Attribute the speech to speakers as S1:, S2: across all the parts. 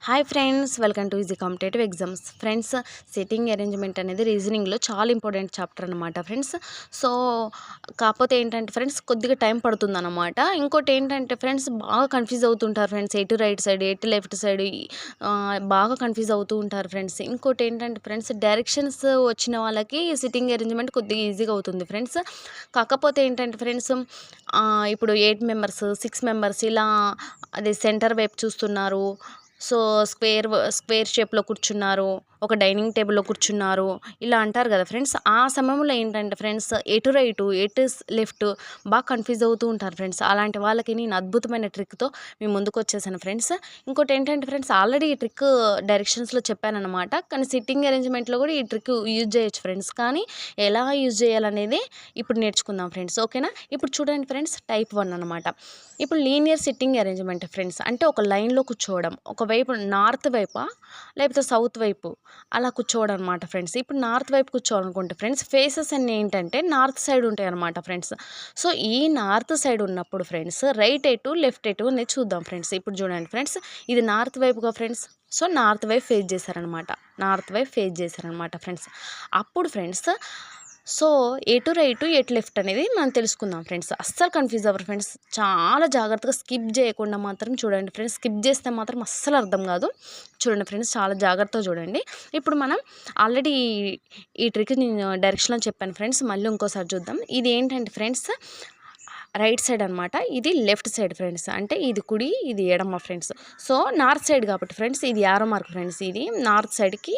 S1: Hi friends, welcome to easy competitive exams. Friends, sitting arrangement అనేది రీజనింగ్లో చాలా important chapter అనమాట friends. So కాకపోతే ఏంటంటే ఫ్రెండ్స్, కొద్దిగా టైం పడుతుంది అనమాట. ఇంకోటి ఏంటంటే ఫ్రెండ్స్, బాగా కన్ఫ్యూజ్ అవుతుంటారు ఫ్రెండ్స్. ఎటు రైట్ సైడ్, ఎటు లెఫ్ట్ సైడ్ బాగా కన్ఫ్యూజ్ అవుతూ ఉంటారు ఫ్రెండ్స్. ఇంకోటి ఏంటంటే ఫ్రెండ్స్, డైరెక్షన్స్ వచ్చిన వాళ్ళకి సిట్టింగ్ అరేంజ్మెంట్ కొద్దిగా ఈజీగా అవుతుంది ఫ్రెండ్స్. కాకపోతే ఏంటంటే ఫ్రెండ్స్, ఇప్పుడు 8 మెంబర్స్, 6 మెంబర్స్ ఇలా అది సెంటర్ వైపు చూస్తున్నారు. సో స్క్వేర్ షేప్లో కూర్చున్నారు, ఒక డైనింగ్ టేబుల్లో కూర్చున్నారు, ఇలా అంటారు కదా ఫ్రెండ్స్. ఆ సమయంలో ఏంటంటే ఫ్రెండ్స్, ఎటు రైటు ఎటు లెఫ్ట్ బాగా కన్ఫ్యూజ్ అవుతూ ఉంటారు ఫ్రెండ్స్. అలాంటి వాళ్ళకి నేను అద్భుతమైన ట్రిక్తో మీ ముందుకు వచ్చేసాను ఫ్రెండ్స్. ఇంకోటి ఏంటంటే ఫ్రెండ్స్, ఆల్రెడీ ఈ ట్రిక్ డైరెక్షన్స్లో చెప్పానమాట. కానీ సిట్టింగ్ అరేంజ్మెంట్లో కూడా ఈ ట్రిక్ యూజ్ చేయొచ్చు ఫ్రెండ్స్. కానీ ఎలా యూజ్ చేయాలనేది ఇప్పుడు నేర్చుకుందాం ఫ్రెండ్స్, ఓకేనా. ఇప్పుడు చూడండి ఫ్రెండ్స్, టైప్ 1 అనమాట. ఇప్పుడు లీనియర్ సిట్టింగ్ అరేంజ్మెంట్ ఫ్రెండ్స్ అంటే ఒక లైన్లో కూర్చోవడం, ఒకవైపు నార్త్ వైపా లేకపోతే సౌత్ వైపు అలా కూర్చోవడం అనమాట ఫ్రెండ్స్. ఇప్పుడు నార్త్ వైపు కూర్చోవాలనుకుంటే ఫ్రెండ్స్, ఫేసెస్ అన్నీ ఏంటంటే నార్త్ సైడ్ ఉంటాయి అనమాట ఫ్రెండ్స్. సో ఈ నార్త్ సైడ్ ఉన్నప్పుడు ఫ్రెండ్స్, రైట్ ఎటు లెఫ్ట్ ఎటు అనేది చూద్దాం ఫ్రెండ్స్. ఇప్పుడు చూడండి ఫ్రెండ్స్, ఇది నార్త్ వైపుగా ఫ్రెండ్స్. సో నార్త్ వైపు ఫేస్ చేశారనమాట ఫ్రెండ్స్. అప్పుడు ఫ్రెండ్స్, సో ఎటు రైటు ఎటు లెఫ్ట్ అనేది మనం తెలుసుకుందాం ఫ్రెండ్స్. అస్సలు కన్ఫ్యూజ్ అవ్వరు ఫ్రెండ్స్. చాలా జాగ్రత్తగా స్కిప్ చేయకుండా మాత్రం చూడండి ఫ్రెండ్స్. స్కిప్ చేస్తే మాత్రం అస్సలు అర్థం కాదు. చూడండి ఫ్రెండ్స్, చాలా జాగ్రత్తగా చూడండి. ఇప్పుడు మనం ఆల్రెడీ ఈ ట్రిక్ నేను డైరెక్షన్లో చెప్పాను ఫ్రెండ్స్. మళ్ళీ ఇంకోసారి చూద్దాం. ఇది ఏంటంటే ఫ్రెండ్స్, రైట్ సైడ్ అనమాట, ఇది లెఫ్ట్ సైడ్ ఫ్రెండ్స్. అంటే ఇది కుడి, ఇది ఎడమ ఫ్రెండ్స్. సో నార్త్ సైడ్ కాబట్టి ఫ్రెండ్స్, ఇది యారో మార్క్ ఫ్రెండ్స్. ఇది నార్త్ సైడ్కి,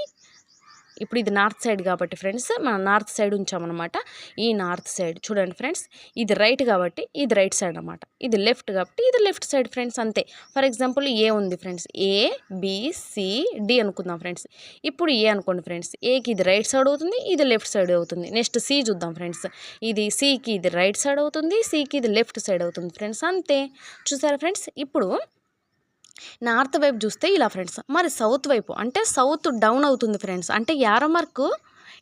S1: ఇప్పుడు ఇది నార్త్ సైడ్ కాబట్టి ఫ్రెండ్స్, మనం నార్త్ సైడ్ ఉంచామన్నమాట. ఈ నార్త్ సైడ్ చూడండి ఫ్రెండ్స్, ఇది రైట్ కాబట్టి ఇది రైట్ సైడ్ అనమాట. ఇది లెఫ్ట్ కాబట్టి ఇది లెఫ్ట్ సైడ్ ఫ్రెండ్స్, అంతే. ఫర్ ఎగ్జాంపుల్ ఏ ఉంది ఫ్రెండ్స్, ABCD అనుకుందాం ఫ్రెండ్స్. ఇప్పుడు ఏ అనుకోండి ఫ్రెండ్స్, ఏకి ఇది రైట్ సైడ్ అవుతుంది, ఇది లెఫ్ట్ సైడ్ అవుతుంది. నెక్స్ట్ సి చూద్దాం ఫ్రెండ్స్, ఇది సికి ఇది రైట్ సైడ్ అవుతుంది, సికి ఇది లెఫ్ట్ సైడ్ అవుతుంది ఫ్రెండ్స్, అంతే. చూసారా ఫ్రెండ్స్. ఇప్పుడు నార్త్ వైపు చూస్తే ఇలా ఫ్రెండ్స్. మరి సౌత్ వైపు అంటే సౌత్ డౌన్ అవుతుంది ఫ్రెండ్స్. అంటే యారో మార్కు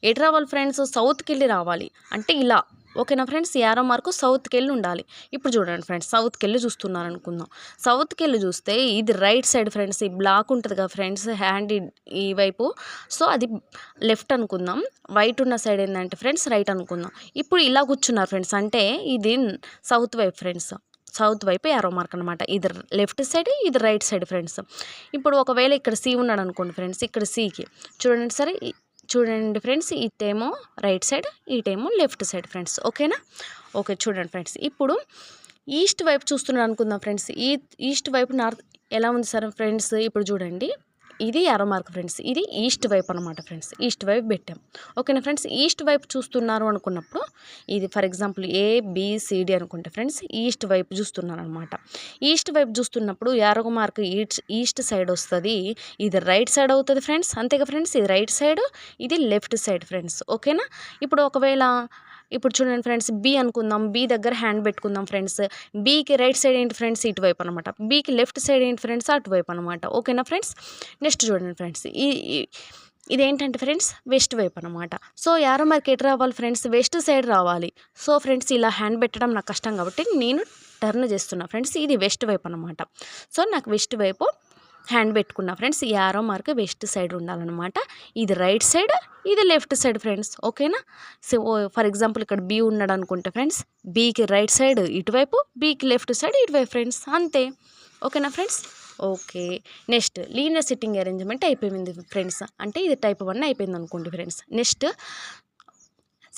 S1: ఎటు రావాలి ఫ్రెండ్స్, సౌత్కి వెళ్ళి రావాలి. అంటే ఇలా, ఓకేనా ఫ్రెండ్స్. యారో మార్కు సౌత్కి వెళ్ళి ఉండాలి. ఇప్పుడు చూడండి ఫ్రెండ్స్, సౌత్కి వెళ్ళి చూస్తున్నారు అనుకుందాం. సౌత్కి వెళ్ళి చూస్తే ఇది రైట్ సైడ్ ఫ్రెండ్స్. ఈ బ్లాక్ ఉంటుంది కదా ఫ్రెండ్స్, హ్యాండ్ ఈ వైపు. సో అది లెఫ్ట్ అనుకుందాం. వైట్ ఉన్న సైడ్ ఏంటంటే ఫ్రెండ్స్ రైట్ అనుకుందాం. ఇప్పుడు ఇలా కూర్చున్నారు ఫ్రెండ్స్. అంటే ఇది సౌత్ వైపు ఫ్రెండ్స్. సౌత్ వైపు యారో మార్క్ అనమాట. ఇది లెఫ్ట్ సైడ్, ఇది రైట్ సైడ్ ఫ్రెండ్స్. ఇప్పుడు ఒకవేళ ఇక్కడ సి ఉన్నాడు అనుకోండి ఫ్రెండ్స్, ఇక్కడ సికి చూడండి సరే, చూడండి ఫ్రెండ్స్, ఇటేమో రైట్ సైడ్, ఇటేమో లెఫ్ట్ సైడ్ ఫ్రెండ్స్, ఓకేనా. ఓకే చూడండి ఫ్రెండ్స్, ఇప్పుడు ఈస్ట్ వైపు చూస్తున్నాడు అనుకుందాం ఫ్రెండ్స్. ఈస్ట్ వైపు నార్త్ ఎలా ఉంది సార్ ఫ్రెండ్స్. ఇప్పుడు చూడండి, ఇది యారో మార్క్ ఫ్రెండ్స్. ఇది ఈస్ట్ వైపు అనమాట ఫ్రెండ్స్. ఈస్ట్ వైపు పెట్టాం, ఓకేనా ఫ్రెండ్స్. ఈస్ట్ వైపు చూస్తున్నారు అనుకున్నప్పుడు, ఇది ఫర్ ఎగ్జాంపుల్ ABCD అనుకుంటే ఫ్రెండ్స్, ఈస్ట్ వైపు చూస్తున్నారు అనమాట. ఈస్ట్ వైపు చూస్తున్నప్పుడు యారో మార్క్ ఈస్ట్ సైడ్ వస్తుంది, ఇది రైట్ సైడ్ అవుతుంది ఫ్రెండ్స్, అంతేగా ఫ్రెండ్స్. ఇది రైట్ సైడ్, ఇది లెఫ్ట్ సైడ్ ఫ్రెండ్స్, ఓకేనా. ఇప్పుడు ఒకవేళ ఇప్పుడు చూడండి ఫ్రెండ్స్, బి అనుకుందాం. బి దగ్గర హ్యాండ్ పెట్టుకుందాం ఫ్రెండ్స్. బీకి రైట్ సైడ్ ఏంటి ఫ్రెండ్స్, ఇటువైపు అనమాట. బీకి లెఫ్ట్ సైడ్ ఏంటి ఫ్రెండ్స్, అటువైపు అనమాట, ఓకేనా ఫ్రెండ్స్. నెక్స్ట్ చూడండి ఫ్రెండ్స్, ఇదేంటంటే ఫ్రెండ్స్ వెస్ట్ వైపు అనమాట. సో యారో మార్క్ ఎటు రావాలి ఫ్రెండ్స్, వెస్ట్ సైడ్ రావాలి. సో ఫ్రెండ్స్, ఇలా హ్యాండ్ పెట్టడం నాకు కష్టం కాబట్టి నేను టర్న్ చేస్తున్నా ఫ్రెండ్స్. ఇది వెస్ట్ వైపు అనమాట. సో నాకు వెస్ట్ వైపు హ్యాండ్ పెట్టుకున్నా ఫ్రెండ్స్. ఈ యారో మార్క్ వెస్ట్ సైడ్ ఉండాలన్నమాట. ఇది రైట్ సైడ్, ఇది లెఫ్ట్ సైడ్ ఫ్రెండ్స్, ఓకేనా. సో ఫర్ ఎగ్జాంపుల్ ఇక్కడ బి ఉన్నాడు అనుకుంటే ఫ్రెండ్స్, బీకి రైట్ సైడ్ ఇటువైపు, బీకి లెఫ్ట్ సైడ్ ఇటువైపు ఫ్రెండ్స్, అంతే, ఓకేనా friends. Okay, next linear sitting arrangement అయిపోయింది ఫ్రెండ్స్. అంటే ఇది టైప్ 1 అయిపోయింది అనుకోండి ఫ్రెండ్స్. నెక్స్ట్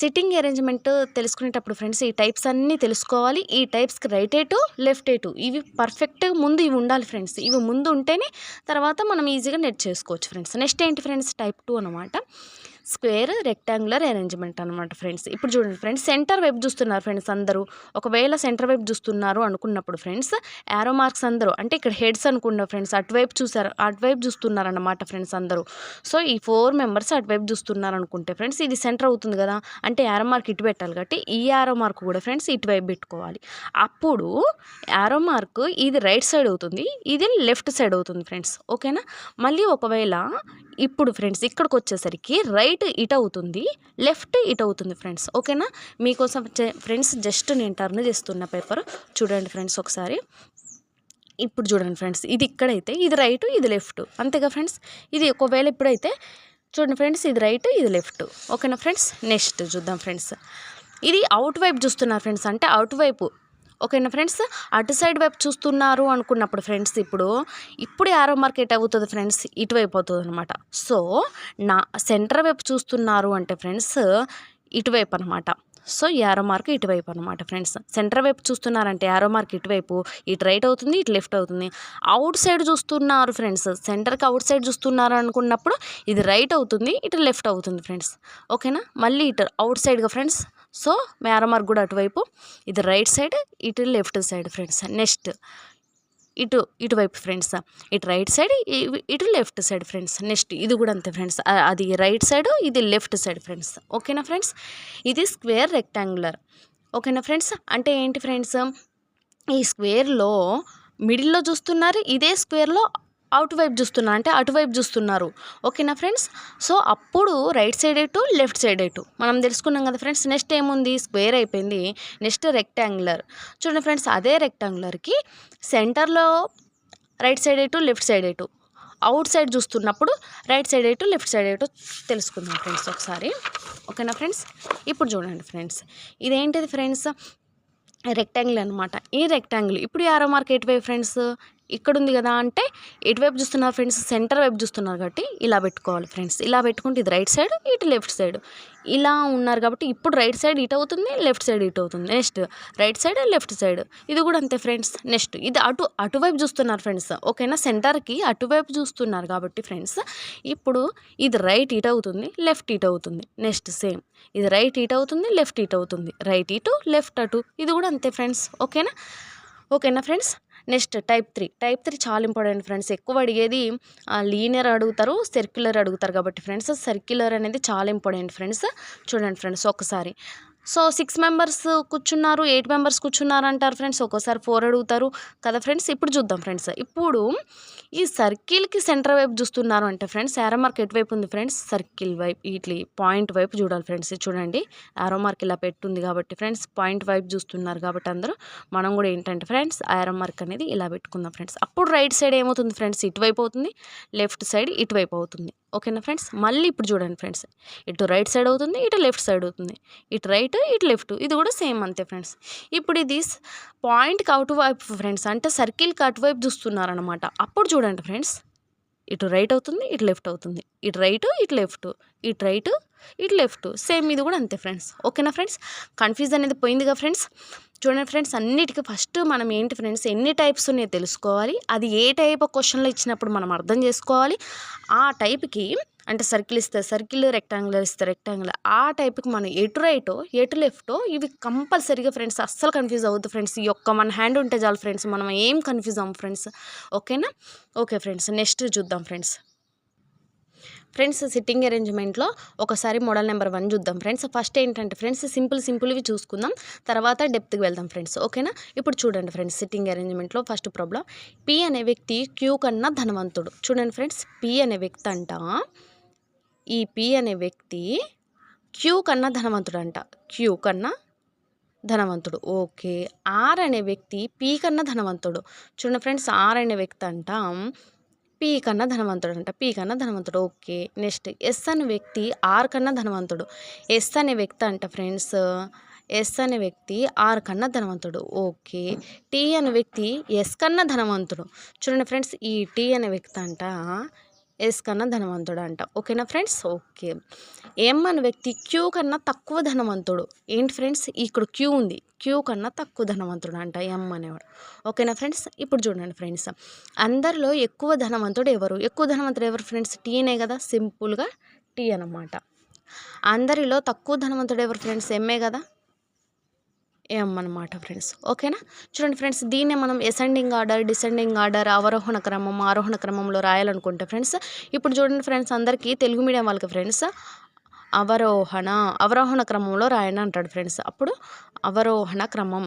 S1: సిట్టింగ్ అరేంజ్మెంట్ తెలుసుకునేటప్పుడు ఫ్రెండ్స్, ఈ టైప్స్ అన్నీ తెలుసుకోవాలి. ఈ టైప్స్కి రైట్ ఎటు లెఫ్ట్ ఎటు ఇవి పర్ఫెక్ట్గా ముందు ఇవి ఉండాలి ఫ్రెండ్స్. ఇవి ముందు ఉంటేనే తర్వాత మనం ఈజీగా నెట్ చేసుకోవచ్చు ఫ్రెండ్స్. నెక్స్ట్ ఏంటి ఫ్రెండ్స్, టైప్ 2 అనమాట. స్క్వేర్ రెక్టాంగులర్ అరేంజ్మెంట్ అనమాట ఫ్రెండ్స్. ఇప్పుడు చూడండి ఫ్రెండ్స్, సెంటర్ వైపు చూస్తున్నారు ఫ్రెండ్స్ అందరూ. ఒకవేళ సెంటర్ వైపు చూస్తున్నారు అనుకున్నప్పుడు ఫ్రెండ్స్, యారో మార్క్స్ అందరూ అంటే ఇక్కడ హెడ్స్ అనుకున్న ఫ్రెండ్స్, అటువైపు చూస్తున్నారు అన్నమాట ఫ్రెండ్స్ అందరూ. సో ఈ 4 మెంబర్స్ అటువైపు చూస్తున్నారు అనుకుంటే ఫ్రెండ్స్, ఇది సెంటర్ అవుతుంది కదా. అంటే యారో మార్క్ ఇటు పెట్టాలి కాబట్టి ఈ యారో మార్క్ కూడా ఫ్రెండ్స్ ఇటువైపు పెట్టుకోవాలి. అప్పుడు యారో మార్క్ ఇది రైట్ సైడ్ అవుతుంది, ఇది లెఫ్ట్ సైడ్ అవుతుంది ఫ్రెండ్స్, ఓకేనా. మళ్ళీ ఒకవేళ ఇప్పుడు ఫ్రెండ్స్ ఇక్కడికి వచ్చేసరికి రైట్ ఇటు అవుతుంది, లెఫ్ట్ ఇటు అవుతుంది ఫ్రెండ్స్, ఓకేనా. మీకోసం ఫ్రెండ్స్ జస్ట్ నేను టర్న్ చేస్తున్న పేపర్ చూడండి ఫ్రెండ్స్ ఒకసారి. ఇప్పుడు చూడండి ఫ్రెండ్స్, ఇది ఇక్కడైతే ఇది రైట్ ఇది లెఫ్ట్, అంతేగా ఫ్రెండ్స్. ఇది ఒకవేళ ఇప్పుడైతే చూడండి ఫ్రెండ్స్, ఇది రైట్ ఇది లెఫ్ట్. ఓకేనా ఫ్రెండ్స్. నెక్స్ట్ చూద్దాం ఫ్రెండ్స్, ఇది అవుట్ వైపు చూస్తున్నారు ఫ్రెండ్స్, అంటే అవుట్ వైపు. ఓకేనా ఫ్రెండ్స్. అటు సైడ్ వైపు చూస్తున్నారు అనుకున్నప్పుడు ఫ్రెండ్స్, ఇప్పుడు యారో మార్క్ ఎట్ అవుతుంది ఫ్రెండ్స్, ఇటువైపు అవుతుంది అనమాట. సో నా సెంటర్ వైపు చూస్తున్నారు అంటే ఫ్రెండ్స్ ఇటువైపు అనమాట. సో యారో మార్క్ ఇటువైపు అనమాట ఫ్రెండ్స్. సెంటర్ వైపు చూస్తున్నారంటే యారో మార్క్ ఇటువైపు, ఇటు రైట్ అవుతుంది ఇటు లెఫ్ట్ అవుతుంది. అవుట్ సైడ్ చూస్తున్నారు ఫ్రెండ్స్, సెంటర్కి అవుట్ సైడ్ చూస్తున్నారు అనుకున్నప్పుడు ఇది రైట్ అవుతుంది ఇటు లెఫ్ట్ అవుతుంది ఫ్రెండ్స్. ఓకేనా. మళ్ళీ ఇటు అవుట్ సైడ్గా ఫ్రెండ్స్. సో యారో మార్క్ కూడా అటువైపు, ఇది రైట్ సైడ్ ఇటు లెఫ్ట్ సైడ్ ఫ్రెండ్స్. నెక్స్ట్ ఇటువైపు ఫ్రెండ్స్, ఇటు రైట్ సైడ్ ఇటు లెఫ్ట్ సైడ్ ఫ్రెండ్స్. నెక్స్ట్ ఇది కూడా అంతే ఫ్రెండ్స్, అది రైట్ సైడ్ ఇది లెఫ్ట్ సైడ్ ఫ్రెండ్స్. ఓకేనా ఫ్రెండ్స్. ఇది స్క్వేర్ రెక్టాంగులర్. ఓకేనా ఫ్రెండ్స్. అంటే ఏంటి ఫ్రెండ్స్, ఈ స్క్వేర్లో మిడిల్లో చూస్తున్నారు, ఇదే స్క్వేర్లో అవుట్ వైపు చూస్తున్నారు, అంటే అటువైపు చూస్తున్నారు. ఓకేనా ఫ్రెండ్స్. సో అప్పుడు రైట్ సైడ్ ఎటు లెఫ్ట్ సైడ్ ఎటు మనం తెలుసుకున్నాం కదా ఫ్రెండ్స్. నెక్స్ట్ ఏముంది, స్క్వేర్ అయిపోయింది. Next rectangular. చూడండి ఫ్రెండ్స్, అదే రెక్టాంగులర్కి సెంటర్లో రైట్ సైడ్ ఎటు లెఫ్ట్ సైడ్ ఎటు, అవుట్ సైడ్ చూస్తున్నప్పుడు రైట్ సైడ్ ఎటు లెఫ్ట్ సైడ్ ఎటు తెలుసుకుందాం ఫ్రెండ్స్ ఒకసారి. ఓకేనా ఫ్రెండ్స్. ఇప్పుడు చూడండి ఫ్రెండ్స్, ఇదేంటిది ఫ్రెండ్స్, రెక్టాంగిల్ అనమాట. ఈ రెక్టాంగిల్ ఇప్పుడు యారో మార్క్ ఎటువైపు ఫ్రెండ్స్, ఇక్కడ ఉంది కదా, అంటే ఎటువైపు చూస్తున్నారు ఫ్రెండ్స్, సెంటర్ వైపు చూస్తున్నారు కాబట్టి ఇలా పెట్టుకోవాలి ఫ్రెండ్స్. ఇలా పెట్టుకుంటే ఇది రైట్ సైడ్ ఇటు లెఫ్ట్ సైడ్ ఇలా ఉన్నారు కాబట్టి ఇప్పుడు రైట్ సైడ్ ఇటు అవుతుంది లెఫ్ట్ సైడ్ ఇటు అవుతుంది. Next right side left side, ఇది కూడా అంతే ఫ్రెండ్స్. నెక్స్ట్ ఇది అటువైపు చూస్తున్నారు ఫ్రెండ్స్. ఓకేనా. సెంటర్కి అటువైపు చూస్తున్నారు కాబట్టి ఫ్రెండ్స్ ఇప్పుడు ఇది రైట్ ఇటు అవుతుంది లెఫ్ట్ ఇటు అవుతుంది. నెక్స్ట్ సేమ్ ఇది రైట్ ఇటు అవుతుంది లెఫ్ట్ ఇటు అవుతుంది, రైట్ ఇటు లెఫ్ట్ అటు, ఇది కూడా అంతే ఫ్రెండ్స్. ఓకేనా ఫ్రెండ్స్. నెక్స్ట్ టైప్ 3 చాలా ఇంపార్టెంట్ ఫ్రెండ్స్. ఎక్కువ అడిగేది లీనియర్ అడుగుతారు, సర్క్యులర్ అడుగుతారు కాబట్టి ఫ్రెండ్స్ సర్క్యులర్ అనేది చాలా ఇంపార్టెంట్ ఫ్రెండ్స్. చూడండి ఫ్రెండ్స్ ఒక్కసారి. సో 6 మెంబర్స్ కూర్చున్నారు, 8 మెంబర్స్ కూర్చున్నారు అంటారు ఫ్రెండ్స్, ఒక్కోసారి 4 అడుగుతారు కదా ఫ్రెండ్స్. ఇప్పుడు చూద్దాం ఫ్రెండ్స్, ఇప్పుడు ఈ సర్కిల్కి సెంటర్ వైపు చూస్తున్నారు అంటే ఫ్రెండ్స్ యారో మార్క్ ఎటువైపు ఉంది ఫ్రెండ్స్, సర్కిల్ వైపు, ఇట్లా పాయింట్ వైపు చూడాలి ఫ్రెండ్స్. చూడండి యారో మార్క్ ఇలా పెట్టుంది కాబట్టి ఫ్రెండ్స్ పాయింట్ వైపు చూస్తున్నారు కాబట్టి అందరూ, మనం కూడా ఏంటంటే ఫ్రెండ్స్ యారో మార్క్ అనేది ఇలా పెట్టుకుందాం ఫ్రెండ్స్. అప్పుడు రైట్ సైడ్ ఏమవుతుంది ఫ్రెండ్స్, ఇటువైపు అవుతుంది, లెఫ్ట్ సైడ్ ఇటువైపు అవుతుంది. ఓకేనా ఫ్రెండ్స్. మళ్ళీ ఇప్పుడు చూడండి ఫ్రెండ్స్, ఇటు రైట్ సైడ్ అవుతుంది ఇటు లెఫ్ట్ సైడ్ అవుతుంది, ఇటు రైట్ ఇటు లెఫ్ట్, ఇది కూడా సేమ్ అంతే ఫ్రెండ్స్. ఇప్పుడు ఇది పాయింట్కి అటువైపు ఫ్రెండ్స్, అంటే సర్కిల్కి అటువైపు చూస్తున్నారనమాట. అప్పుడు చూడండి ఫ్రెండ్స్, ఇటు రైట్ అవుతుంది ఇటు లెఫ్ట్ అవుతుంది, ఇటు రైట్ ఇటు లెఫ్ట్, ఇటు రైట్ ఇటు లెఫ్ట్, సేమ్ ఇది కూడా అంతే ఫ్రెండ్స్. ఓకేనా ఫ్రెండ్స్. కన్ఫ్యూజ్ అనేది పోయిందిగా ఫ్రెండ్స్. చూడండి ఫ్రెండ్స్, అన్నిటికీ ఫస్ట్ మనం ఏంటి ఫ్రెండ్స్, ఎన్ని టైప్స్ ఉన్నాయో తెలుసుకోవాలి. అది ఏ టైప్ క్వశ్చన్లో ఇచ్చినప్పుడు మనం అర్థం చేసుకోవాలి. ఆ టైప్కి అంటే సర్కిల్ ఇస్తే సర్కిల్, రెక్టాంగులర్ ఇస్తే రెక్టాంగులర్, ఆ టైప్కి మనం ఎటు రైటో ఎటు లెఫ్టో ఇవి కంపల్సరీగా ఫ్రెండ్స్. అస్సలు కన్ఫ్యూజ్ అవుతుంది ఫ్రెండ్స్. ఈ యొక్క మన హ్యాండ్ ఉంటే చాలు ఫ్రెండ్స్, మనం ఏం కన్ఫ్యూజ్ అవ్వం ఫ్రెండ్స్. ఓకేనా. Okay friends. నెక్స్ట్ చూద్దాం ఫ్రెండ్స్. సిట్టింగ్ అరేంజ్మెంట్లో ఒకసారి మోడల్ నెంబర్ 1 చూద్దాం ఫ్రెండ్స్. ఫస్ట్ ఏంటంటే ఫ్రెండ్స్ సింపుల్వి చూసుకుందాం, తర్వాత డెప్త్కి వెళ్దాం ఫ్రెండ్స్. ఓకేనా. ఇప్పుడు చూడండి ఫ్రెండ్స్, సిట్టింగ్ అరేంజ్మెంట్లో ఫస్ట్ ప్రాబ్లం, పి అనే వ్యక్తి క్యూ కన్నా ధనవంతుడు. చూడండి ఫ్రెండ్స్, పి అనే వ్యక్తి అంట, ఈ పి అనే వ్యక్తి క్యూ కన్నా ధనవంతుడు అంట, క్యూ కన్నా ధనవంతుడు. ఓకే. ఆర్ అనే వ్యక్తి పి కన్నా ధనవంతుడు. చూడండి ఫ్రెండ్స్, ఆర్ అనే వ్యక్తి అంట పి కన్నా ధనవంతుడు అంట, పి కన్నా ధనవంతుడు. ఓకే. నెక్స్ట్ ఎస్ అనే వ్యక్తి ఆర్ కన్నా ధనవంతుడు. ఎస్ అనే వ్యక్తి అంట ఫ్రెండ్స్, ఎస్ అనే వ్యక్తి ఆర్ కన్నా ధనవంతుడు. ఓకే. టీ అనే వ్యక్తి ఎస్ కన్నా ధనవంతుడు. చూడండి ఫ్రెండ్స్, ఈ టీ అనే వ్యక్తి అంట ఎస్ కన్నా ధనవంతుడు అంట. ఓకేనా ఫ్రెండ్స్. ఓకే. ఎం అనే వ్యక్తి క్యూ కన్నా తక్కువ ధనవంతుడు. ఏంటి ఫ్రెండ్స్, ఇక్కడ క్యూ ఉంది, క్యూ కన్నా తక్కువ ధనవంతుడు అంట ఎం అనేవాడు. ఓకేనా ఫ్రెండ్స్. ఇప్పుడు చూడండి ఫ్రెండ్స్, అందరిలో ఎక్కువ ధనవంతుడు ఎవరు ఫ్రెండ్స్, టీనే కదా, సింపుల్గా టీ అనమాట. అందరిలో తక్కువ ధనవంతుడు ఎవరు ఫ్రెండ్స్, ఎంఏ కదా, ఎం అనమాట ఫ్రెండ్స్. ఓకేనా. చూడండి ఫ్రెండ్స్, దీన్నే మనం అసెండింగ్ ఆర్డర్, డిసెండింగ్ ఆర్డర్, అవరోహణ క్రమం, ఆరోహణ క్రమంలో రాయాలనుకుంటే ఫ్రెండ్స్, ఇప్పుడు చూడండి ఫ్రెండ్స్, అందరికీ తెలుగు మీడియం వాళ్ళకి ఫ్రెండ్స్ అవరోహణ క్రమంలో రాయండి అంటాడు ఫ్రెండ్స్. అప్పుడు అవరోహణ క్రమం.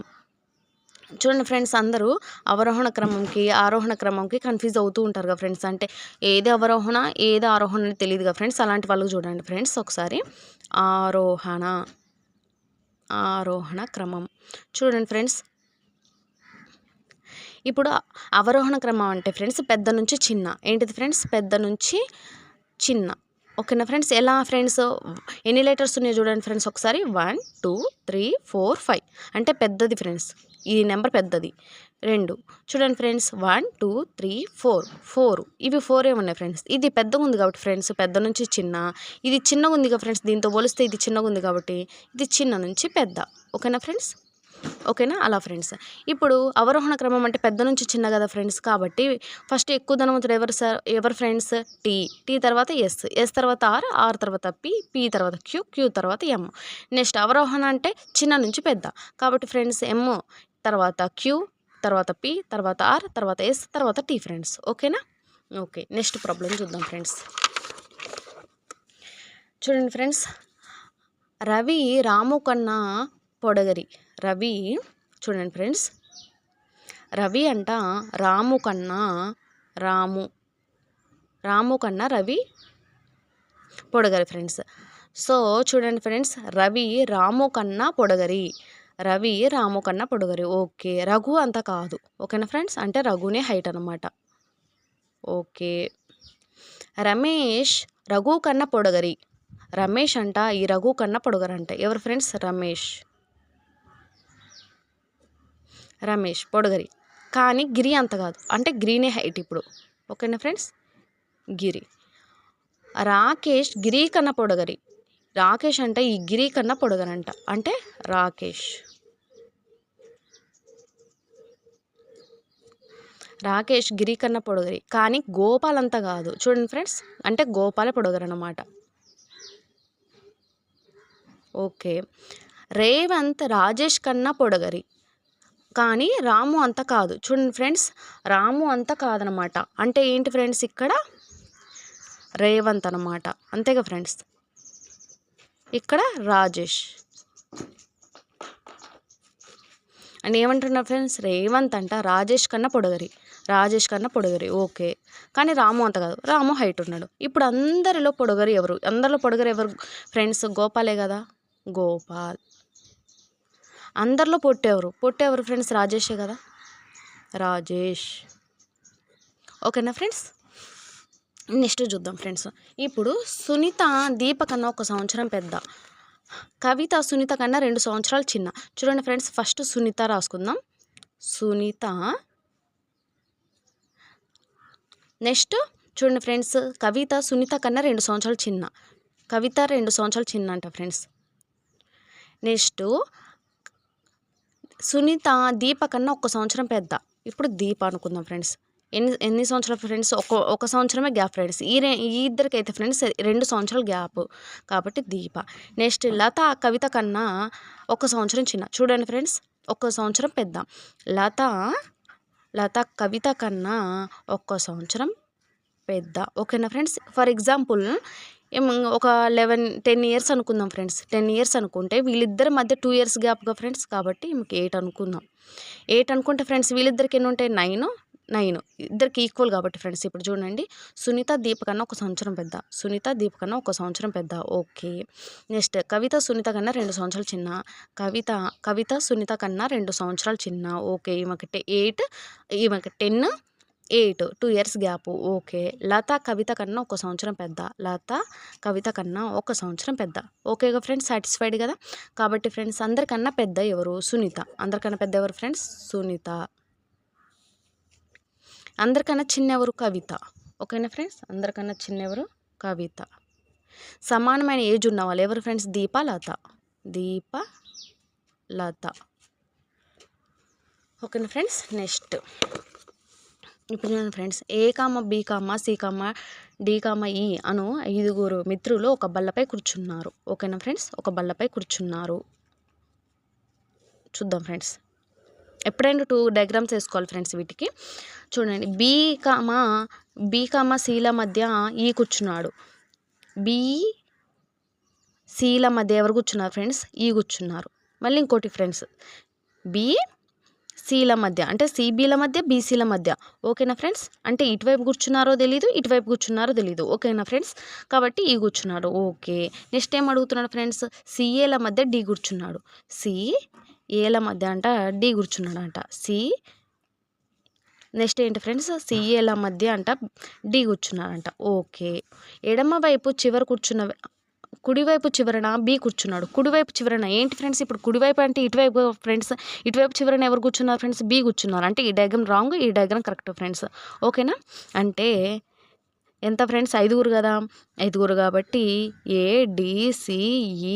S1: చూడండి ఫ్రెండ్స్, అందరూ అవరోహణ క్రమంకి ఆరోహణ క్రమంకి కన్ఫ్యూజ్ అవుతూ ఉంటారు కదా ఫ్రెండ్స్. అంటే ఏది అవరోహణ ఏది ఆరోహణ అని తెలియదు కదా ఫ్రెండ్స్. అలాంటి వాళ్ళకి చూడండి ఫ్రెండ్స్ ఒకసారి, ఆరోహణ క్రమం. చూడండి ఫ్రెండ్స్, ఇప్పుడు అవరోహణ క్రమం అంటే ఫ్రెండ్స్ పెద్ద నుంచి చిన్న. ఏంటిది ఫ్రెండ్స్? పెద్ద నుంచి చిన్న. ఓకేనా ఫ్రెండ్స్? ఎలా ఫ్రెండ్స్? ఎన్ని లెటర్స్ ఉన్నాయో చూడండి ఫ్రెండ్స్ ఒకసారి. 1 2 3 4 5 అంటే పెద్దది ఫ్రెండ్స్. ఈ నెంబర్ పెద్దది. 2 చూడండి ఫ్రెండ్స్ 1 2 3 4 ఇవి 4 ఉన్నాయి ఫ్రెండ్స్. ఇది పెద్దగా ఉంది కాబట్టి ఫ్రెండ్స్ పెద్ద నుంచి చిన్న. ఇది చిన్నగా ఉంది కదా ఫ్రెండ్స్, దీంతో పోలిస్తే ఇది చిన్నగా ఉంది కాబట్టి ఇది చిన్న నుంచి పెద్ద. ఓకేనా ఫ్రెండ్స్? ఓకేనా? అలా ఫ్రెండ్స్. ఇప్పుడు అవరోహణ క్రమం అంటే పెద్ద నుంచి చిన్న కదా ఫ్రెండ్స్. కాబట్టి ఫస్ట్ ఎక్కువ ధనవంతుడు ఎవరు ఫ్రెండ్స్? టీ తర్వాత ఎస్ తర్వాత ఆర్ తర్వాత పి తర్వాత క్యూ తర్వాత ఎం. నెక్స్ట్ అవరోహణ అంటే చిన్న నుంచి పెద్ద. కాబట్టి ఫ్రెండ్స్ ఎం తర్వాత క్యూ తర్వాత పి తర్వాత ఆర్ తర్వాత ఎస్ తర్వాత టీ ఫ్రెండ్స్. ఓకేనా? ఓకే. నెక్స్ట్ ప్రాబ్లం చూద్దాం ఫ్రెండ్స్. చూడండి ఫ్రెండ్స్, రవి రాము కన్నా పొడగరి. రవి చూడండి ఫ్రెండ్స్, రవి అంట రాము కన్నా రవి పొడగరి ఫ్రెండ్స్. సో చూడండి ఫ్రెండ్స్, రవి రాము కన్నా పొడగరి. ఓకే. రఘు అంత కాదు. ఓకేనా ఫ్రెండ్స్? అంటే రఘునే హైట్ అనమాట. ఓకే. రమేష్ రఘు కన్నా పొడగరి. రమేష్ అంట ఈ రఘు కన్నా పొడగరంట. ఎవరు ఫ్రెండ్స్? రమేష్ పొడగరి. కానీ గిరి అంత కాదు. అంటే గిరినే హైట్ ఇప్పుడు. ఓకేనా ఫ్రెండ్స్? గిరి. రాకేష్ గిరి కన్నా పొడగరి. రాకేష్ అంటే ఈ గిరి కన్నా పొడగరంట. అంటే రాకేష్ గిరి కన్నా పొడగరి. కానీ గోపాల్ అంత కాదు. చూడండి ఫ్రెండ్స్, అంటే గోపాల పొడగరు అన్నమాట. ఓకే. రేవంత్ రాజేష్ కన్నా పొడగరి. కానీ రాము అంత కాదు. చూడండి ఫ్రెండ్స్, రాము అంత కాదనమాట. అంటే ఏంటి ఫ్రెండ్స్? ఇక్కడ రేవంత్ అనమాట. అంతేగా ఫ్రెండ్స్? ఇక్కడ రాజేష్ అని ఏమంటున్నారు ఫ్రెండ్స్? రేవంత్ అంట రాజేష్ కన్నా పొడగరి. ఓకే. కానీ రాము అంత కాదు. రాము హైట్ ఉన్నాడు. ఇప్పుడు అందరిలో పొడగరి ఎవరు ఫ్రెండ్స్? గోపాలే కదా. గోపాల్. అందరిలో పొట్టెవరు ఫ్రెండ్స్? రాజేషే కదా. రాజేష్. ఓకేనా ఫ్రెండ్స్? నెక్స్ట్ చూద్దాం ఫ్రెండ్స్. ఇప్పుడు సునీత దీప కన్నా 1 సంవత్సరం పెద్ద. కవిత సునీత కన్నా 2 సంవత్సరాలు చిన్న. చూడండి ఫ్రెండ్స్, ఫస్ట్ సునీత రాసుకుందాం. సునీత. నెక్స్ట్ చూడండి ఫ్రెండ్స్, కవిత సునీత కన్నా 2 సంవత్సరాలు చిన్న. కవిత 2 సంవత్సరాలు చిన్న అంట ఫ్రెండ్స్. నెక్స్ట్ సునీత దీప కన్నా 1 సంవత్సరం పెద్ద. ఇప్పుడు దీప అనుకుందాం ఫ్రెండ్స్. ఎన్ని సంవత్సరాలు ఫ్రెండ్స్? ఒక సంవత్సరమే గ్యాప్ ఫ్రెండ్స్. ఈ ఇద్దరికైతే ఫ్రెండ్స్ 2 సంవత్సరాలు గ్యాప్, కాబట్టి దీప. నెక్స్ట్ లత కవిత కన్నా 1 సంవత్సరం చిన్న. చూడండి ఫ్రెండ్స్, 1 సంవత్సరం పెద్ద. లత కవిత కన్నా 1 సంవత్సరం పెద్ద. ఓకేనా ఫ్రెండ్స్? ఫర్ ఎగ్జాంపుల్ ఒక 10 ఇయర్స్ అనుకుందాం ఫ్రెండ్స్. 10 ఇయర్స్ అనుకుంటే వీళ్ళిద్దరి మధ్య 2 ఇయర్స్ గ్యాప్గా ఫ్రెండ్స్. కాబట్టి మీకు 8 అనుకుందాం. 8 అనుకుంటే ఫ్రెండ్స్ వీళ్ళిద్దరికి ఎన్ని ఉంటాయి? 9 ఇద్దరికి ఈక్వల్ కాబట్టి ఫ్రెండ్స్. ఇప్పుడు చూడండి, సునీత దీప కన్నా 1 సంవత్సరం పెద్ద. ఓకే. నెక్స్ట్ కవిత సునీత కన్నా 2 సంవత్సరాలు చిన్న. కవిత సునీత కన్నా 2 సంవత్సరాలు చిన్న. ఓకే. ఈమెకి 8 ఈమెకి 10 8 2 ఇయర్స్ గ్యాప్. ఓకే. లత కవిత కన్నా 1 సంవత్సరం పెద్ద. ఓకేగా ఫ్రెండ్స్? సాటిస్ఫైడ్ కదా. కాబట్టి ఫ్రెండ్స్ అందరికన్నా పెద్ద ఎవరు? సునీత. అందరికన్నా పెద్ద ఎవరు ఫ్రెండ్స్? సునీత. అందరికన్నా చిన్న ఎవరు? కవిత. ఓకేనా ఫ్రెండ్స్? అందరికన్నా చిన్న ఎవరు? కవిత. సమానమైన ఏజ్ ఉన్న వాళ్ళు ఎవరు ఫ్రెండ్స్? దీప లత. ఓకేనా ఫ్రెండ్స్? నెక్స్ట్ ఇప్పుడు చూడండి friends, A comma B comma C comma D comma E అను 5 మిత్రులు ఒక బల్లపై కూర్చున్నారు. ఓకేనా ఫ్రెండ్స్? ఒక బల్లపై కూర్చున్నారు. చూద్దాం ఫ్రెండ్స్. ఎప్పుడైనా 2 డయాగ్రామ్స్ వేసుకోవాలి ఫ్రెండ్స్ వీటికి. చూడండి, బి కామ సిల మధ్య ఈ కూర్చున్నాడు. బి సిల మధ్య ఎవరు కూర్చున్నారు ఫ్రెండ్స్? ఈ కూర్చున్నారు. మళ్ళీ ఇంకోటి ఫ్రెండ్స్, బి సిల మధ్య అంటే సిబిల మధ్య బీసీల మధ్య. ఓకేనా ఫ్రెండ్స్? అంటే ఇటువైపు కూర్చున్నారో తెలీదు, ఇటువైపు కూర్చున్నారో తెలీదు. ఓకేనా ఫ్రెండ్స్? కాబట్టి ఈ కూర్చున్నాడు. ఓకే. నెక్స్ట్ ఏం అడుగుతున్నాడు ఫ్రెండ్స్? సిఏల మధ్య డి కూర్చున్నాడు. సిఏల మధ్య అంట డి కూర్చున్నాడు అంట. నెక్స్ట్ ఏంటి ఫ్రెండ్స్, సిఏల మధ్య అంట డి కూర్చున్నారంట. ఓకే. ఎడమ వైపు చివర కూర్చున్న కుడివైపు చివరన బి కూర్చున్నాడు. కుడివైపు చివరన ఏంటి ఫ్రెండ్స్, ఇప్పుడు కుడివైపు అంటే ఇటువైపు ఫ్రెండ్స్, ఇటువైపు చివరన ఎవరు కూర్చున్నారు ఫ్రెండ్స్, బి కూర్చున్నారు. అంటే ఈ డయాగ్రామ్ రాంగ్, ఈ డయాగ్రామ్ కరెక్ట్ ఫ్రెండ్స్. ఓకేనా. అంటే ఎంత ఫ్రెండ్స్, 5గురు కదా, 5గురు కాబట్టి ADCE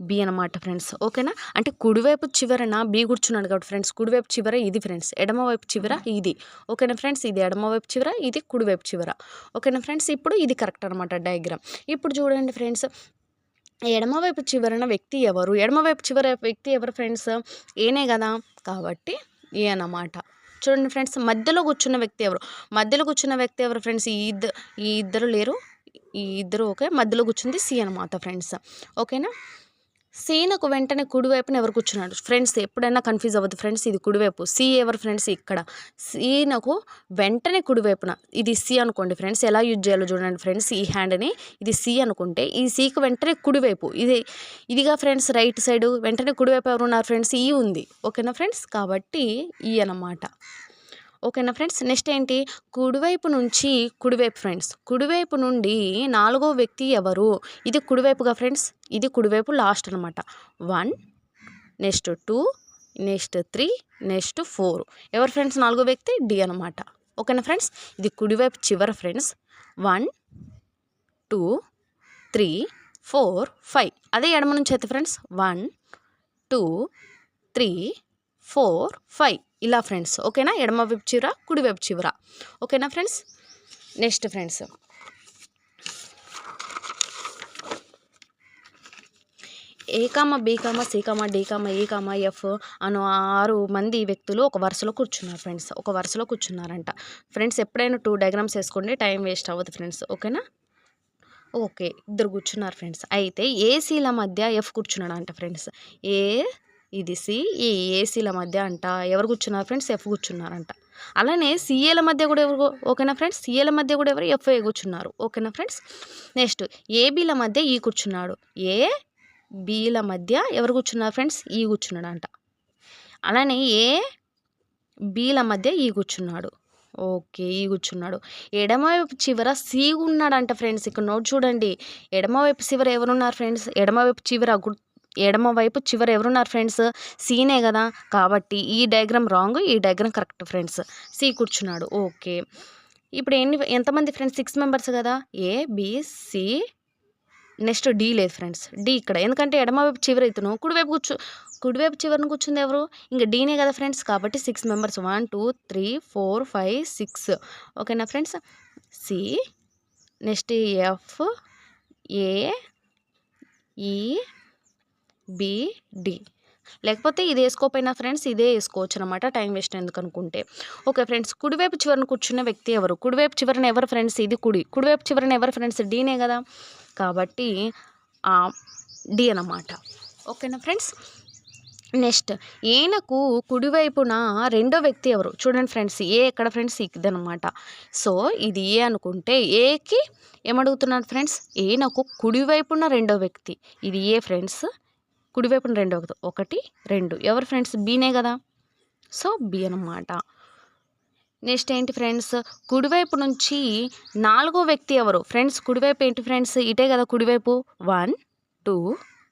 S1: బి అనమాట ఫ్రెండ్స్. ఓకేనా. అంటే కుడివైపు చివరన బి కూర్చున్నాడు కాబట్టి ఫ్రెండ్స్, కుడివైపు చివర ఇది ఫ్రెండ్స్, ఎడమవైపు చివర ఇది. ఓకేనా ఫ్రెండ్స్, ఇది ఎడమవైపు చివర, ఇది కుడివైపు చివర. ఓకేనా ఫ్రెండ్స్, ఇప్పుడు ఇది కరెక్ట్ అనమాట డయాగ్రామ్. ఇప్పుడు చూడండి ఫ్రెండ్స్, ఎడమవైపు చివరన వ్యక్తి ఎవరు, ఎడమవైపు చివర వ్యక్తి ఎవరు ఫ్రెండ్స్, ఏనే కదా, కాబట్టి ఏ అన్నమాట. చూడండి ఫ్రెండ్స్, మధ్యలో కూర్చున్న వ్యక్తి ఎవరు, మధ్యలో కూర్చున్న వ్యక్తి ఎవరు ఫ్రెండ్స్, ఈ ఇద్దరు లేరు, ఈ ఇద్దరు ఓకే, మధ్యలో కూర్చుంది సి అనమాట ఫ్రెండ్స్. ఓకేనా. సీనకు వెంటనే కుడివైపున ఎవరు కూర్చున్నాడు ఫ్రెండ్స్, ఎప్పుడైనా కన్ఫ్యూజ్ అవ్వద్దు ఫ్రెండ్స్, ఇది కుడివైపు, సి ఎవరు ఫ్రెండ్స్, ఇక్కడ సీనకు వెంటనే కుడివైపున, ఇది సి అనుకోండి ఫ్రెండ్స్, ఎలా యూజ్ చేయాలో చూడండి ఫ్రెండ్స్, ఈ హ్యాండ్ని ఇది సి అనుకుంటే ఈ సికి వెంటనే కుడివైపు ఇదిగా ఫ్రెండ్స్, రైట్ సైడ్ వెంటనే కుడివైపు ఎవరు ఉన్నారు ఫ్రెండ్స్, ఈ ఉంది. ఓకేనా ఫ్రెండ్స్, కాబట్టి ఈ అన్నమాట. ఓకేనా ఫ్రెండ్స్. నెక్స్ట్ ఏంటి, కుడివైపు నుంచి కుడివైపు ఫ్రెండ్స్, కుడివైపు నుండి 4వ వ్యక్తి ఎవరు, ఇది కుడివైపుగా ఫ్రెండ్స్, ఇది కుడివైపు లాస్ట్ అనమాట. 1, నెక్స్ట్ 2, నెక్స్ట్ 3, నెక్స్ట్ 4. ఎవరు ఫ్రెండ్స్ 4వ వ్యక్తి, డి అనమాట. ఓకేనా ఫ్రెండ్స్, ఇది కుడివైపు చివర ఫ్రెండ్స్. 1, 2, 3, 4, 5. అదే ఎడమ నుంచి అయితే ఫ్రెండ్స్ 1, 2, 3, 4, 5 ఇలా ఫ్రెండ్స్. ఓకేనా. ఎడమ వైపు చివర, కుడివైపు చివర. ఓకేనా friends. Next friends, A, B, C, D, E, F అను 6 మంది వ్యక్తులు ఒక వరుసలో కూర్చున్నారు ఫ్రెండ్స్, ఒక వరుసలో కూర్చున్నారంట ఫ్రెండ్స్. ఎప్పుడైనా 2 డయాగ్రామ్స్ వేసుకోండి, టైం వేస్ట్ అవ్వదు ఫ్రెండ్స్. ఓకేనా. ఓకే, ఇద్దరు కూర్చున్నారు ఫ్రెండ్స్. అయితే ఏసీల మధ్య ఎఫ్ కూర్చున్నాడు అంట ఫ్రెండ్స్. ఇది సి, ఈ ఏసీల మధ్య అంట ఎవరు కూర్చున్నారు ఫ్రెండ్స్, ఎఫ్ కూర్చున్నారంట. అలానే సిఏల మధ్య కూడా ఎవరు, ఓకేనా ఫ్రెండ్స్, సిఏల మధ్య కూడా ఎవరు, ఎఫ్ఏ కూర్చున్నారు. ఓకేనా ఫ్రెండ్స్. నెక్స్ట్ ఏబీల మధ్య ఈ కూర్చున్నాడు, ఏబీల మధ్య ఎవరు కూర్చున్నారు ఫ్రెండ్స్, ఈ కూర్చున్నాడు అంట. అలానే ఏబీల మధ్య ఈ కూర్చున్నాడు. ఓకే, ఈ కూర్చున్నాడు. ఎడమవైపు చివర సి ఉన్నాడంట ఫ్రెండ్స్. ఇక్కడ నోట్ చూడండి, ఎడమవైపు చివర ఎవరున్నారు ఫ్రెండ్స్, ఎడమవైపు చివర ఎవరున్నారు ఫ్రెండ్స్, సీనే కదా, కాబట్టి ఈ డయాగ్రామ్ రాంగ్, ఈ డయాగ్రామ్ కరెక్ట్ ఫ్రెండ్స్. సి కూర్చున్నాడు. ఓకే, ఇప్పుడు ఎంతమంది ఫ్రెండ్స్, 6 మెంబర్స్ కదా, ఏబిసి. నెక్స్ట్ డి లేదు ఫ్రెండ్స్, డి ఇక్కడ, ఎందుకంటే ఎడమవైపు చివర ఇతను కుడివైపు చివరిని కూర్చుంది ఎవరు, ఇంకా డీనే కదా ఫ్రెండ్స్, కాబట్టి 6 మెంబర్స్ 1, 2, 3, 4, 5, 6. ఓకేనా friends. C, next F, AE, BD. లేకపోతే ఇది వేసుకోపోయినా ఫ్రెండ్స్, ఇదే వేసుకోవచ్చు అనమాట, టైం వేస్ట్ ఎందుకు అనుకుంటే. ఓకే ఫ్రెండ్స్, కుడివైపు చివరన కూర్చున్న వ్యక్తి ఎవరు, కుడివైపు చివరన ఎవరు ఫ్రెండ్స్, ఇది కుడివైపు చివరన ఎవరు ఫ్రెండ్స్, డీనే కదా, కాబట్టి డి అన్నమాట. ఓకేనా ఫ్రెండ్స్. నెక్స్ట్ ఈయనకు కుడివైపున రెండో వ్యక్తి ఎవరు చూడండి ఫ్రెండ్స్, ఎక్కడ ఫ్రెండ్స్, ఇదనమాట. సో ఇది ఏ అనుకుంటే ఏకి ఏమడుగుతున్నాడు ఫ్రెండ్స్, ఈయనకు కుడివైపున రెండో వ్యక్తి, ఇది ఏ ఫ్రెండ్స్, కుడివైపున రెండో వ్యక్తి 1, 2 ఎవరు ఫ్రెండ్స్, బీనే కదా, సో బి అనమాట. నెక్స్ట్ ఏంటి ఫ్రెండ్స్, కుడివైపు నుంచి 4వ వ్యక్తి ఎవరు ఫ్రెండ్స్, కుడివైపు ఏంటి ఫ్రెండ్స్, ఇటే కదా కుడివైపు, 1, 2,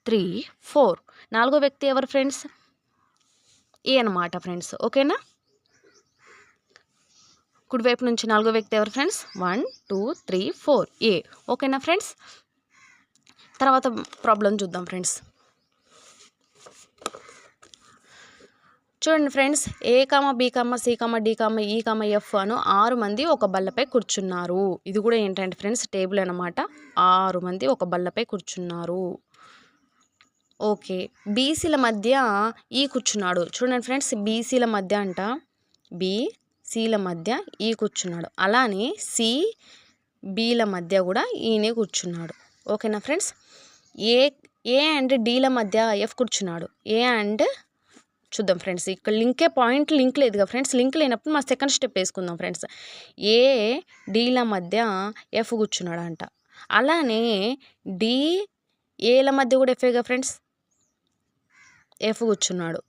S1: 3, 4. 4వ వ్యక్తి ఎవరు ఫ్రెండ్స్, ఏ అనమాట ఫ్రెండ్స్. ఓకేనా. కుడివైపు నుంచి 4వ వ్యక్తి ఎవరు ఫ్రెండ్స్, 1, 2, 3, 4 ఏ. ఓకేనా ఫ్రెండ్స్. తర్వాత ప్రాబ్లం చూద్దాం ఫ్రెండ్స్. చూడండి ఫ్రెండ్స్, ఏ, బి, సి, డి, ఈ, ఎఫ్ అను 6 మంది ఒక బల్లపై కూర్చున్నారు. ఇది కూడా ఏంటంటే ఫ్రెండ్స్ టేబుల్ అనమాట. 6 మంది ఒక బల్లపై కూర్చున్నారు. ఓకే, బీసీల మధ్య ఈ కూర్చున్నాడు. చూడండి ఫ్రెండ్స్, బీసీల మధ్య అంట, బీసీల మధ్య ఈ కూర్చున్నాడు. అలానే బీల మధ్య కూడా ఈయనే కూర్చున్నాడు. ఓకేనా ఫ్రెండ్స్. ఏ అండ్ డీల మధ్య ఎఫ్ కూర్చున్నాడు. ఏ అండ్ చూద్దాం ఫ్రెండ్స్, ఇక్కడ పాయింట్ లింక్ లేదుగా ఫ్రెండ్స్, లింక్ లేనప్పుడు మా సెకండ్ స్టెప్ వేసుకుందాం ఫ్రెండ్స్. డీల మధ్య ఎఫ్ కూర్చున్నాడు అంట. అలానే ఏల మధ్య కూడా ఎఫ్ఏగా ఫ్రెండ్స్, ఎఫ్ కూర్చున్నాడు.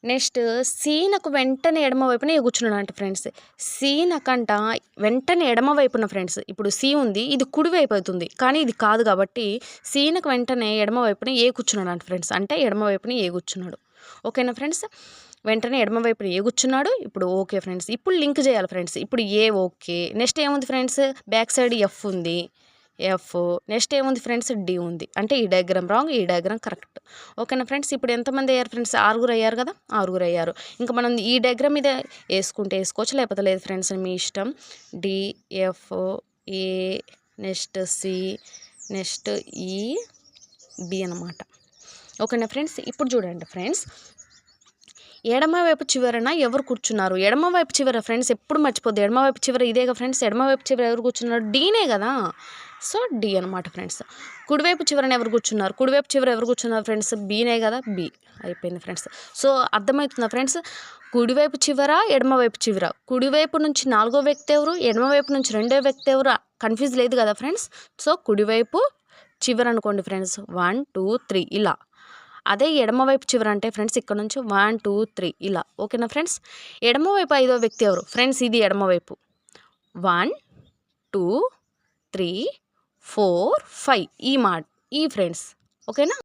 S1: నెక్స్ట్ సీనకు వెంటనే ఎడమ వైపున ఏ కూర్చున్నాడు అంటే ఫ్రెండ్స్, సీనకంట వెంటనే ఎడమ వైపున ఫ్రెండ్స్, ఇప్పుడు సి ఉంది, ఇది కుడి వైపు అవుతుంది, కానీ ఇది కాదు కాబట్టి సీనకు వెంటనే ఎడమ వైపున ఏ కూర్చున్నాడు అంటే ఫ్రెండ్స్, అంటే ఎడమ వైపున ఏ కూర్చున్నాడు. ఓకేనా ఫ్రెండ్స్, వెంటనే ఎడమ వైపున ఏ కూర్చున్నాడు. ఇప్పుడు ఓకే ఫ్రెండ్స్, ఇప్పుడు లింక్ చేయాలి ఫ్రెండ్స్. ఇప్పుడు ఏ ఓకే, నెక్స్ట్ ఏముంది ఫ్రెండ్స్, బ్యాక్ సైడ్ ఎఫ్ ఉంది, ఎఫ్, నెక్స్ట్ ఏముంది ఫ్రెండ్స్, డి ఉంది. అంటే ఈ డయాగ్రామ్ రాంగ్, ఈ డయాగ్రామ్ కరెక్ట్. ఓకేనా ఫ్రెండ్స్, ఇప్పుడు ఎంతమంది అయ్యారు ఫ్రెండ్స్, 6 అయ్యారు కదా, 6 అయ్యారు. ఇంకా మనం ఈ డయాగ్రామ్ మీద వేసుకుంటే వేసుకోవచ్చు, లేకపోతే లేదు ఫ్రెండ్స్, మీ ఇష్టం. డి, ఎఫ్, ఏ, నెక్స్ట్ సి, నెక్స్ట్ ఈ, బి అనమాట. ఓకేనా ఫ్రెండ్స్, ఇప్పుడు చూడండి ఫ్రెండ్స్, ఎడమ వైపు చివరన ఎవరు కూర్చున్నారు, ఎడమ వైపు చివర ఫ్రెండ్స్ ఎప్పుడు మర్చిపోద్దు, ఎడమ వైపు చివర ఇదేగా ఫ్రెండ్స్, ఎడమ వైపు చివర ఎవరు కూర్చున్నారు, డీనే కదా, సో డి అనమాట ఫ్రెండ్స్. కుడివైపు చివరన ఎవరు కూర్చున్నారు, కుడివైపు చివర ఎవరు కూర్చున్నారు ఫ్రెండ్స్, బీనే కదా, బి అయిపోయింది ఫ్రెండ్స్. సో అర్థమవుతుందా ఫ్రెండ్స్, కుడివైపు చివర ఎడమవైపు చివర, కుడివైపు నుంచి 4వ వ్యక్తి ఎవరు, ఎడమవైపు నుంచి 2వ వ్యక్తి ఎవరు, కన్ఫ్యూజ్ లేదు కదా ఫ్రెండ్స్. సో కుడివైపు చివర అనుకోండి ఫ్రెండ్స్, 1 2 3 ఇలా. అదే ఎడమవైపు చివర అంటే ఫ్రెండ్స్ ఇక్కడ నుంచి 1 2 3 ఇలా. ఓకేనా ఫ్రెండ్స్, ఎడమవైపు 5వ వ్యక్తి ఎవరు ఫ్రెండ్స్, ఇది ఎడమవైపు 1 2 3 4 5 ఈ ఫ్రెండ్స్. ఓకేనా.